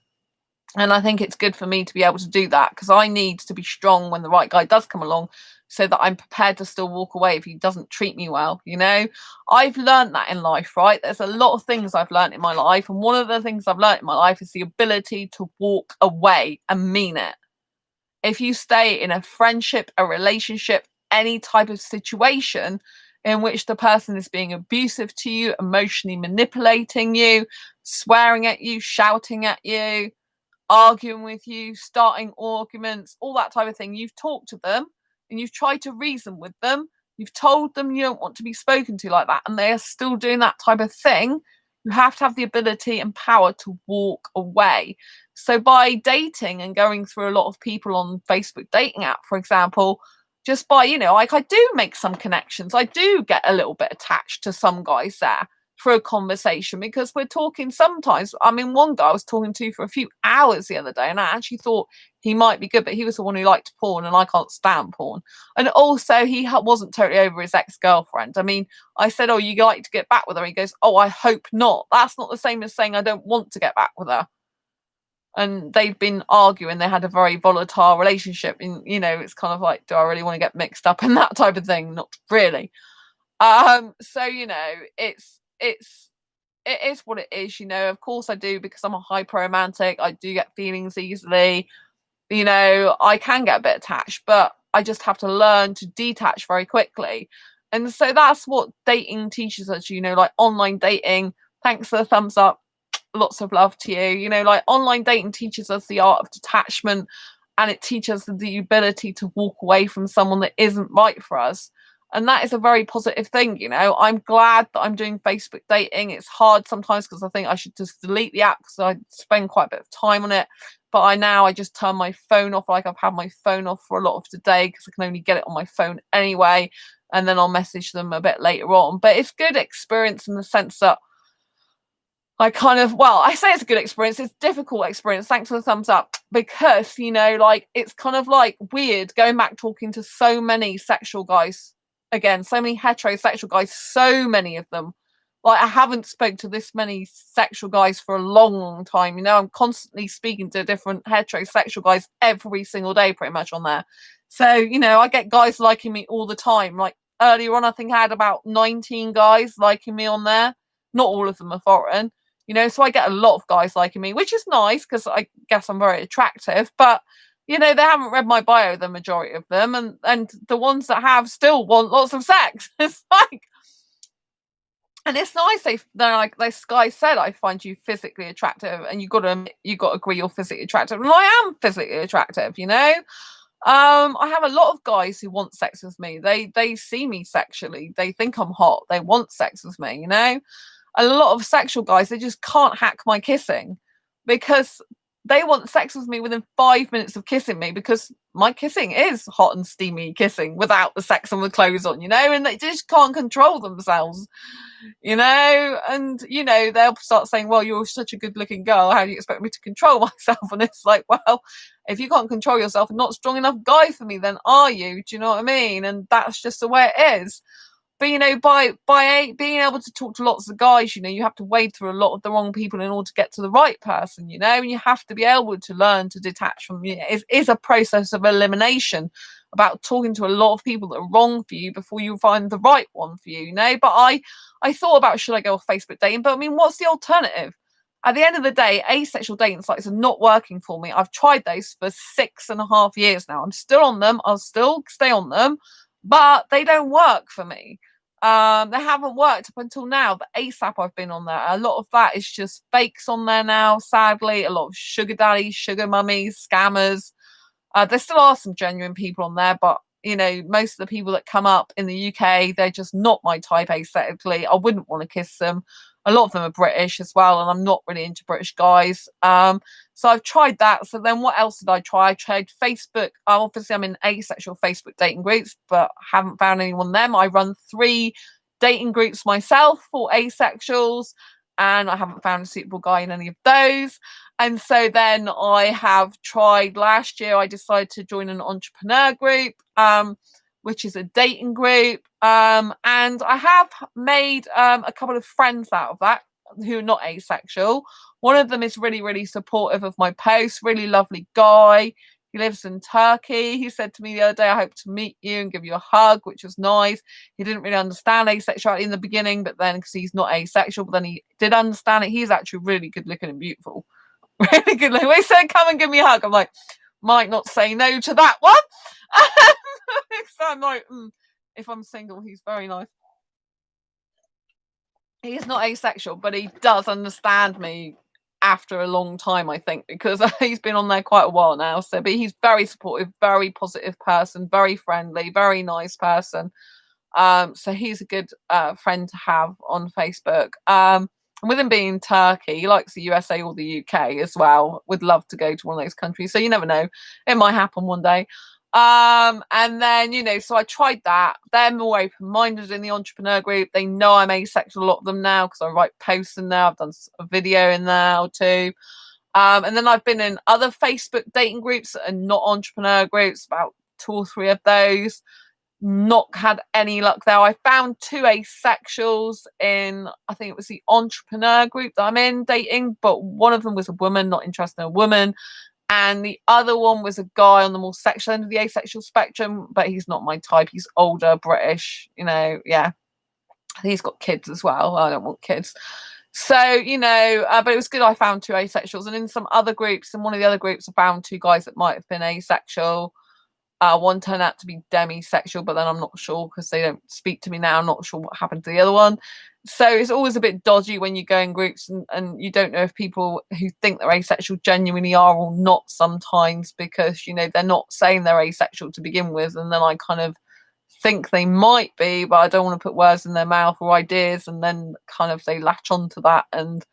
And I think it's good for me to be able to do that, because I need to be strong when the right guy does come along, so that I'm prepared to still walk away if he doesn't treat me well. You know, I've learned that in life, right? There's a lot of things I've learned in my life. And one of the things I've learned in my life is the ability to walk away and mean it. If you stay in a friendship, a relationship, any type of situation in which the person is being abusive to you, emotionally manipulating you, swearing at you, shouting at you, arguing with you, starting arguments, all that type of thing, you've talked to them and you've tried to reason with them, you've told them you don't want to be spoken to like that, and they are still doing that type of thing, you have to have the ability and power to walk away. So by dating and going through a lot of people on Facebook dating app, for example, just by, you know, like, I do make some connections. I do get a little bit attached to some guys there for a conversation, because we're talking sometimes. I mean, one guy I was talking to for a few hours the other day, and I actually thought he might be good, but he was the one who liked porn, and I can't stand porn. And also, he wasn't totally over his ex-girlfriend. I mean, I said, oh, you like to get back with her? He goes, oh, I hope not. That's not the same as saying I don't want to get back with her. And they've been arguing. They had a very volatile relationship, and, you know, it's kind of like, do I really want to get mixed up in that type of thing? Not really. So, you know, it is what it is. You know, of course I do, because I'm a hyper romantic. I do get feelings easily. You know, I can get a bit attached, but I just have to learn to detach very quickly. And so that's what dating teaches us, you know, like online dating. Thanks for the thumbs up. Lots of love to you. You know, like, online dating teaches us the art of detachment, and it teaches us the ability to walk away from someone that isn't right for us. And that is a very positive thing. You know, I'm glad that I'm doing Facebook dating. It's hard sometimes, because I think I should just delete the app, because I spend quite a bit of time on it. But I just turn my phone off. Like, I've had my phone off for a lot of today, because I can only get it on my phone anyway. And then I'll message them a bit later on. But it's good experience in the sense that I kind of, well, I say it's a good experience. It's a difficult experience. Thanks for the thumbs up. Because, you know, like, it's kind of like weird going back talking to so many sexual guys. Again, so many heterosexual guys, so many of them. Like, I haven't spoken to this many sexual guys for a long, long time. You know, I'm constantly speaking to different heterosexual guys every single day, pretty much, on there. So, you know, I get guys liking me all the time. Like, earlier on, I think I had about 19 guys liking me on there. Not all of them are foreign. You know, so I get a lot of guys liking me, which is nice, because I guess I'm very attractive. But, you know, they haven't read my bio, the majority of them, and the ones that have still want lots of sex. It's like, and it's nice. They're like, this guy said, I find you physically attractive, and you got to agree you're physically attractive, and I am physically attractive. You know, I have a lot of guys who want sex with me. They see me sexually. They think I'm hot. They want sex with me. You know. A lot of sexual guys, they just can't hack my kissing, because they want sex with me within 5 minutes of kissing me, because my kissing is hot and steamy kissing without the sex and the clothes on, you know, and they just can't control themselves, you know. And, you know, they'll start saying, well, you're such a good looking girl, how do you expect me to control myself? And it's like, well, if you can't control yourself and not strong enough guy for me, then are you? Do you know what I mean? And that's just the way it is. But, you know, by being able to talk to lots of guys, you know, you have to wade through a lot of the wrong people in order to get to the right person, you know, and you have to be able to learn to detach from, you know, it is a process of elimination. about talking to a lot of people that are wrong for you before you find the right one for you, you know. But I thought about, should I go off Facebook dating? But I mean, what's the alternative? At the end of the day, asexual dating sites are not working for me. I've tried those for 6.5 years now. I'm still on them. I'll still stay on them, but they don't work for me. They haven't worked up until now. The ASAP I've been on there, a lot of that is just fakes on there now, sadly. A lot of sugar daddies, sugar mummies, scammers. There still are some genuine people on there, but you know, most of the people that come up in the UK, they're just not my type aesthetically. I wouldn't want to kiss them. A lot of them are British as well, and I'm not really into British guys. So I've tried that. So then what else did I try? I tried Facebook. Obviously, I'm in asexual Facebook dating groups, but haven't found anyone them. I run 3 dating groups myself for asexuals, and I haven't found a suitable guy in any of those. And so then I have tried last year, I decided to join an entrepreneur group, which is a dating group. And I have made a couple of friends out of that who are not asexual. One of them is really, really supportive of my posts, really lovely guy. He lives in Turkey. He said to me the other day, I hope to meet you and give you a hug, which was nice. He didn't really understand asexuality in the beginning, but then because he's not asexual, but then he did understand it. He's actually really good looking and beautiful. Really good looking. He said, come and give me a hug. I'm like, might not say no to that one. So I'm like, if I'm single, he's very nice. He's not asexual, but he does understand me after a long time, I think, because he's been on there quite a while now. So, but he's very supportive, very positive person, very friendly, very nice person. So he's a good friend to have on Facebook. And with him being in Turkey, he likes the USA or the UK as well. Would love to go to one of those countries. So you never know, it might happen one day. And then, you know, so I tried that. They're more open-minded in the entrepreneur group. They know I'm asexual, a lot of them now, because I write posts in there. I've done a video in there or two. And then I've been in other Facebook dating groups that are not entrepreneur groups, about 2 or 3 of those. Not had any luck there. I found 2 asexuals in, I think it was the entrepreneur group that I'm in dating, but one of them was a woman, not interested in a woman. And the other one was a guy on the more sexual end of the asexual spectrum, but he's not my type. He's older, British, you know, yeah. He's got kids as well. I don't want kids. So, you know, but it was good I found 2 asexuals. And in some other groups, in one of the other groups, I found 2 guys that might have been asexual. One turned out to be demisexual, but then I'm not sure because they don't speak to me now. I'm not sure what happened to the other one. So it's always a bit dodgy when you go in groups and you don't know if people who think they're asexual genuinely are or not sometimes, because, you know, they're not saying they're asexual to begin with. And then I kind of think they might be, but I don't want to put words in their mouth or ideas. And then kind of they latch onto that and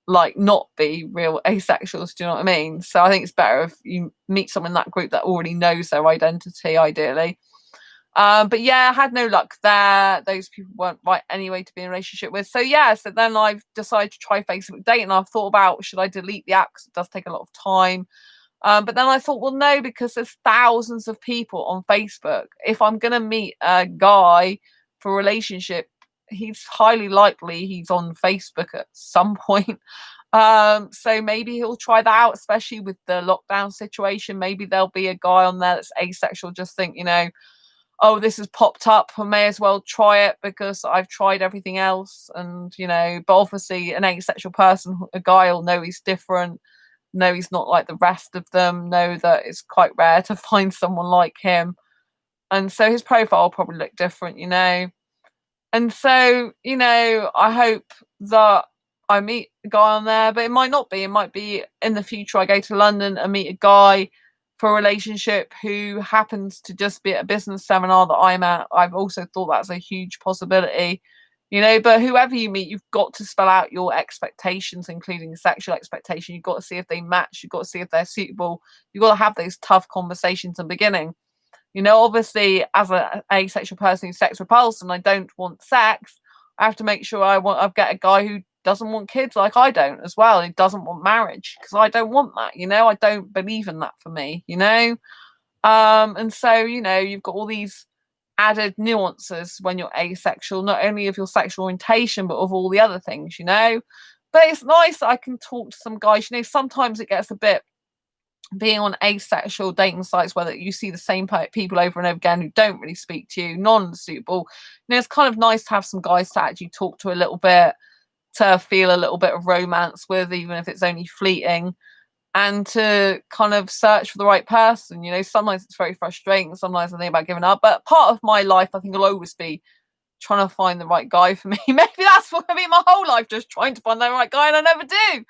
like not be real asexuals. Do you know what I mean? So I think it's better if you meet someone in that group that already knows their identity, ideally. But yeah, I had no luck there. Those people weren't right anyway to be in a relationship with. So yeah, so then I've decided to try Facebook dating. And I've thought about, should I delete the app, because it does take a lot of time. But then I thought, well, no, because there's thousands of people on Facebook. If I'm going to meet a guy for a relationship, he's highly likely he's on Facebook at some point. So maybe he'll try that out, especially with the lockdown situation. Maybe there'll be a guy on there that's asexual, just think, you know, oh, this has popped up, I may as well try it because I've tried everything else. And, you know, but obviously an asexual person, a guy will know he's different, know he's not like the rest of them, know that it's quite rare to find someone like him. And so his profile will probably look different, you know. And so, you know, I hope that I meet a guy on there, but it might not be. It might be in the future I go to London and meet a guy for a relationship who happens to just be at a business seminar that I'm at. I've also thought that's a huge possibility, you know. But whoever you meet, you've got to spell out your expectations, including sexual expectation. You've got to see if they match. You've got to see if they're suitable. You've got to have those tough conversations in the beginning. You know, obviously, as an asexual person who's sex repulsed and I don't want sex, I have to make sure I get a guy who doesn't want kids like I don't as well. He doesn't want marriage because I don't want that, you know. I don't believe in that for me, you know. And so, you know, you've got all these added nuances when you're asexual, not only of your sexual orientation, but of all the other things, you know. But it's nice that I can talk to some guys, you know. Sometimes it gets a bit being on asexual dating sites where you see the same people over and over again who don't really speak to you, non-suitable, it's kind of nice to have some guys to actually talk to a little bit, to feel a little bit of romance with, even if it's only fleeting, and to kind of search for the right person. Sometimes it's very frustrating, sometimes I think about giving up, but part of my life I think will always be trying to find the right guy for me. Maybe that's what I mean, my whole life, just trying to find the right guy, and I never do.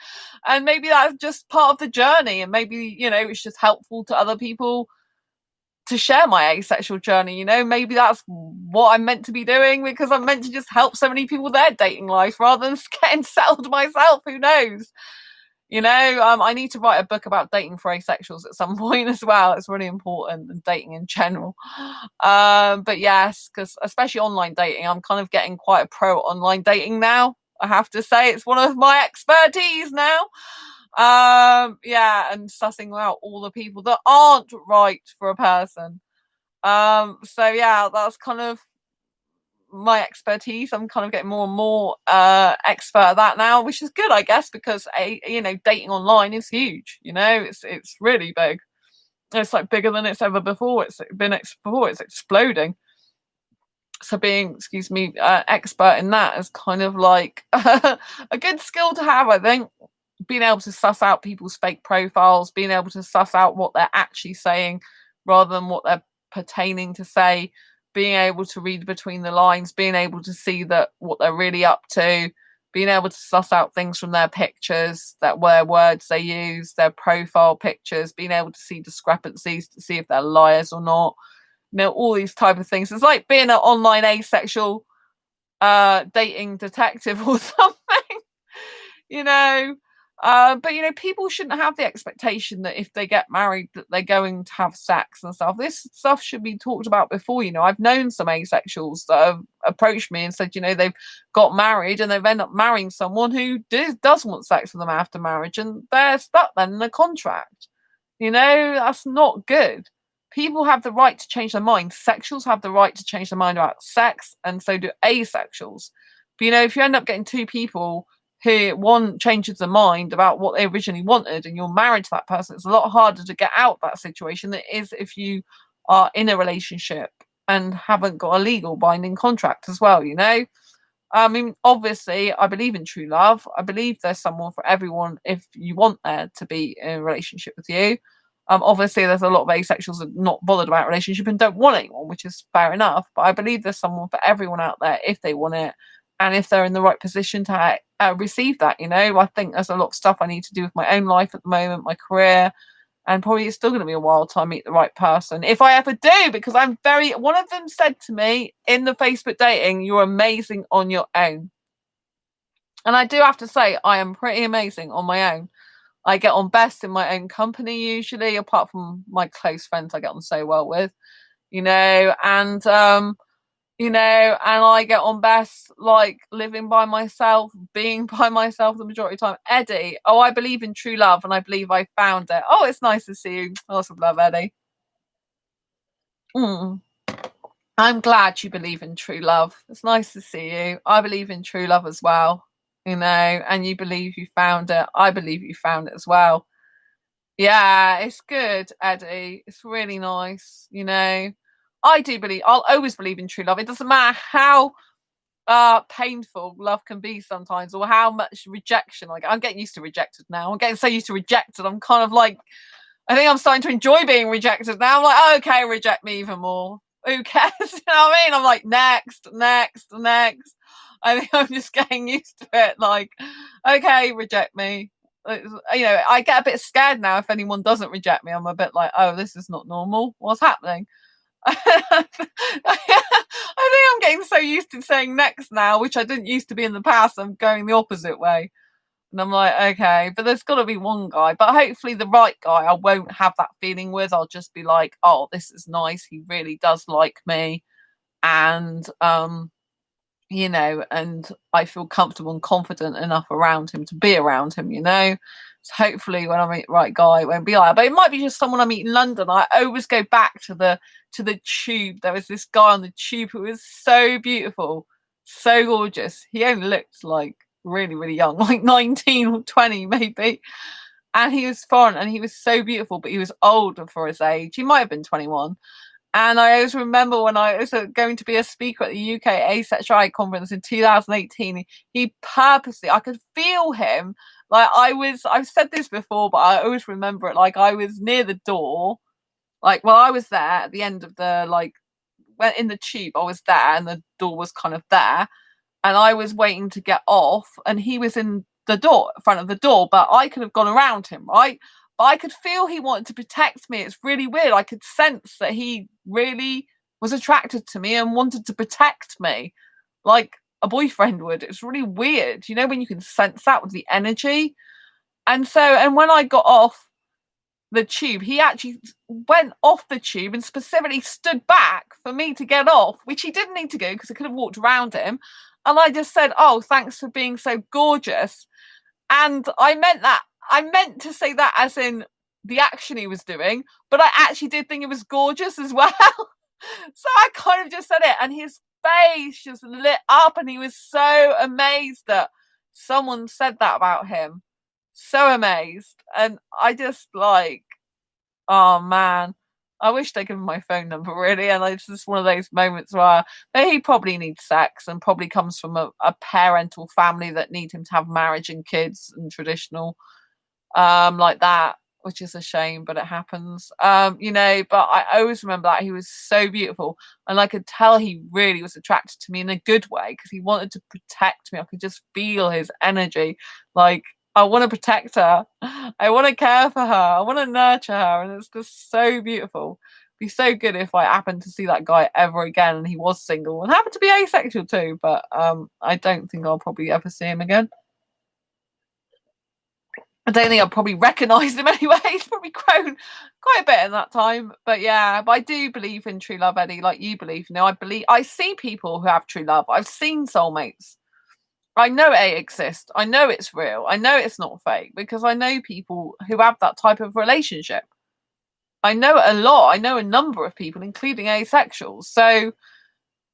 And maybe that's just part of the journey, and maybe it's just helpful to other people to share my asexual journey. Maybe that's what I'm meant to be doing, because I'm meant to just help so many people their dating life rather than getting settled myself. Who knows? I need to write a book about dating for asexuals at some point as well. It's really important, and dating in general. But yes, because especially online dating, I'm kind of getting quite a pro online dating now. I have to say, it's one of my expertise now. And sussing out all the people that aren't right for a person. So yeah, that's kind of my expertise. I'm kind of getting more and more expert at that now, which is good, I guess, because dating online is huge. It's really big. It's like bigger than it's ever before. It's been before. It's exploding. So being, expert in that is kind of like a good skill to have, I think. Being able to suss out people's fake profiles, being able to suss out what they're actually saying rather than what they're pertaining to say, being able to read between the lines, being able to see that what they're really up to, being able to suss out things from their pictures, that where words they use, their profile pictures, being able to see discrepancies to see if they're liars or not. All these type of things. It's like being an online asexual dating detective or something, But people shouldn't have the expectation that if they get married that they're going to have sex and stuff. This stuff should be talked about before. I've known some asexuals that have approached me and said, they've got married and they've ended up marrying someone who does want sex with them after marriage, and they're stuck then in a contract. That's not good. People have the right to change their mind. Sexuals have the right to change their mind about sex, and so do asexuals. But if you end up getting two people who one changes their mind about what they originally wanted and you're married to that person, it's a lot harder to get out of that situation than it is if you are in a relationship and haven't got a legal binding contract as well. I mean, obviously I believe in true love. I believe there's someone for everyone if you want there to be in a relationship with you. Obviously there's a lot of asexuals that are not bothered about relationship and don't want anyone, which is fair enough, but I believe there's someone for everyone out there if they want it, and if they're in the right position to receive that. I think there's a lot of stuff I need to do with my own life at the moment, my career, and probably it's still going to be a while till I meet the right person, if I ever do, because one of them said to me in the Facebook dating, you're amazing on your own. And I do have to say, I am pretty amazing on my own. I get on best in my own company usually, apart from my close friends I get on so well with, and and I get on best like living by myself, being by myself the majority of the time. Eddie, I believe in true love and I believe I found it. Oh, it's nice to see you. Lots of love, Eddie. I'm glad you believe in true love. It's nice to see you. I believe in true love as well, and you believe you found it. I believe you found it as well. Yeah, it's good, Eddie. It's really nice, I do believe, I'll always believe in true love. It doesn't matter how painful love can be sometimes, or how much rejection. Like, I'm getting used to rejected now. I'm getting so used to rejected. I'm kind of like, I think I'm starting to enjoy being rejected now. I'm like, oh, okay, reject me even more. Who cares? You know what I mean? I'm like, next. I think I'm just getting used to it. Like, okay, reject me. I get a bit scared now if anyone doesn't reject me. I'm a bit like, oh, this is not normal. What's happening? I think I'm getting so used to saying next now, which I didn't used to be in the past. I'm going the opposite way. And I'm like, okay, but there's got to be one guy. But hopefully the right guy I won't have that feeling with. I'll just be like, oh, this is nice. He really does like me. And, and I feel comfortable and confident enough around him to be around him, So hopefully when I meet the right guy, it won't be like that. But it might be just someone I meet in London. I always go back to the tube. There was this guy on the tube who was so beautiful, so gorgeous. He only looked like really, really young, like 19 or 20 maybe. and he was fun, and he was so beautiful, but he was older for his age. He might have been 21. And I always remember when I was going to be a speaker at the UK Asexuality conference in 2018, he purposely, I could feel him. Like I've said this before, but I always remember it. Like I was near the door, like, well, I was there at the end of the, like, went in the tube, I was there, and the door was kind of there, and I was waiting to get off, and he was in the door, front of the door, but I could have gone around him, right? But I could feel he wanted to protect me. It's really weird. I could sense that he really was attracted to me and wanted to protect me like a boyfriend would. It's really weird, you know, when you can sense that with the energy. And so, and when I got off the tube, he actually went off the tube and specifically stood back for me to get off, which he didn't need to go because I could have walked around him. And I just said, "Oh, thanks for being so gorgeous." And I meant to say that as in the action he was doing, but I actually did think it was gorgeous as well. So I kind of just said it, and his face just lit up, and he was so amazed that someone said that about him. So amazed. And I just like, oh man, I wish they'd given my phone number, really. And it's just one of those moments where he probably needs sex and probably comes from a parental family that need him to have marriage and kids and traditional like that, which is a shame, but it happens. You know, but I always remember that he was so beautiful, and I could tell he really was attracted to me in a good way because he wanted to protect me. I could just feel his energy. Like, I want to protect her, I want to care for her, I want to nurture her, and it's just so beautiful. It'd be so good if I happened to see that guy ever again and he was single and happened to be asexual too, but I don't think I'll probably ever see him again. I don't think I'll probably recognise him anyway. He's probably grown quite a bit in that time. But yeah, but I do believe in true love, Eddie, like you believe. You know, I see people who have true love. I've seen soulmates. I know it exists. I know it's real. I know it's not fake because I know people who have that type of relationship. I know it a lot. I know a number of people, including asexuals. So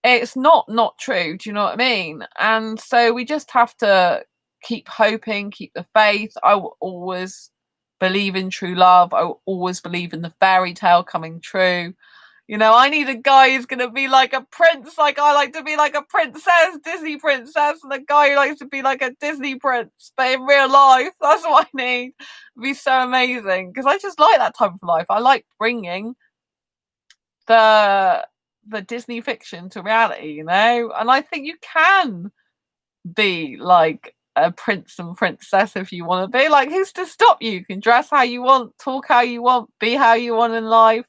it's not true. Do you know what I mean? And so we just have to keep hoping, keep the faith. I will always believe in true love. I will always believe in the fairy tale coming true. You know, I need a guy who's going to be like a prince. Like, I like to be like a princess, Disney princess, and a guy who likes to be like a Disney prince, but in real life. That's what I need. It'd be so amazing because I just like that type of life. I like bringing the Disney fiction to reality, you know, and I think you can be like a prince and princess if you want to be. Like, who's to stop you? You can dress how you want, talk how you want, be how you want in life,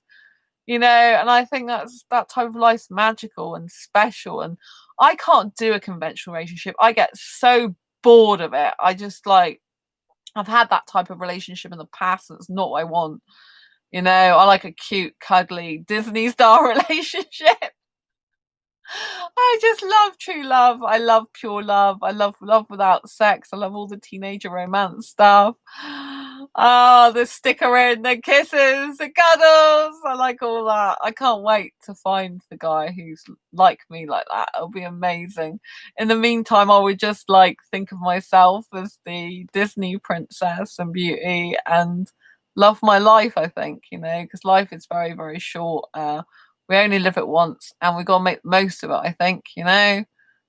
you know. And I think that type of life's magical and special, and I can't do a conventional relationship. I get so bored of it. I just like, I've had that type of relationship in the past and it's not what I want, you know. I like a cute cuddly Disney star relationship. I just love true love. I love pure love. I love love without sex. I love all the teenager romance stuff. Oh, the stickering, the kisses, the cuddles. I like all that. I can't wait to find the guy who's like me like that. It'll be amazing. In the meantime, I would just like think of myself as the Disney princess and beauty and love my life, I think, you know, because life is very, very short. We only live it once and we've got to make the most of it, I think, you know.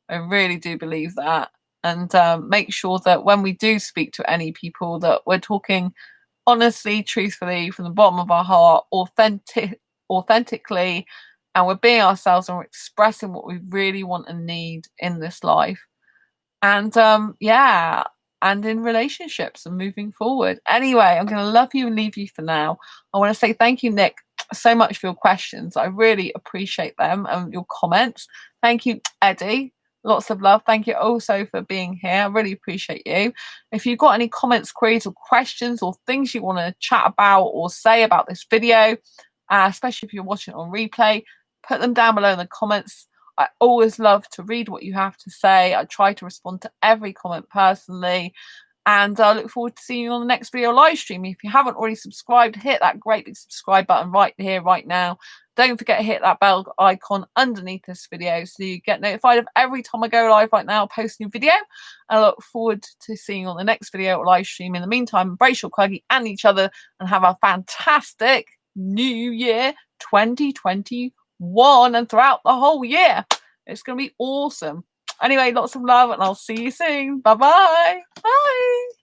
I really do believe that. And make sure that when we do speak to any people that we're talking honestly, truthfully, from the bottom of our heart, authentically, and we're being ourselves and we're expressing what we really want and need in this life. And yeah, and in relationships and moving forward. Anyway, I'm going to love you and leave you for now. I want to say thank you, Nick, so much for your questions. I really appreciate them and your comments. Thank you, Eddie. Lots of love. Thank you also for being here. I really appreciate you. If you've got any comments, queries, or questions, or things you want to chat about or say about this video, especially if you're watching it on replay, put them down below in the comments. I always love to read what you have to say. I try to respond to every comment personally. And I look forward to seeing you on the next video live stream. If you haven't already subscribed, hit that great big subscribe button right here, right now. Don't forget to hit that bell icon underneath this video so you get notified of every time I go live right now, post a new video. I look forward to seeing you on the next video or live stream. In the meantime, embrace your Cruggy and each other and have a fantastic new year 2021 and throughout the whole year. It's going to be awesome. Anyway, lots of love and I'll see you soon. Bye-bye. Bye.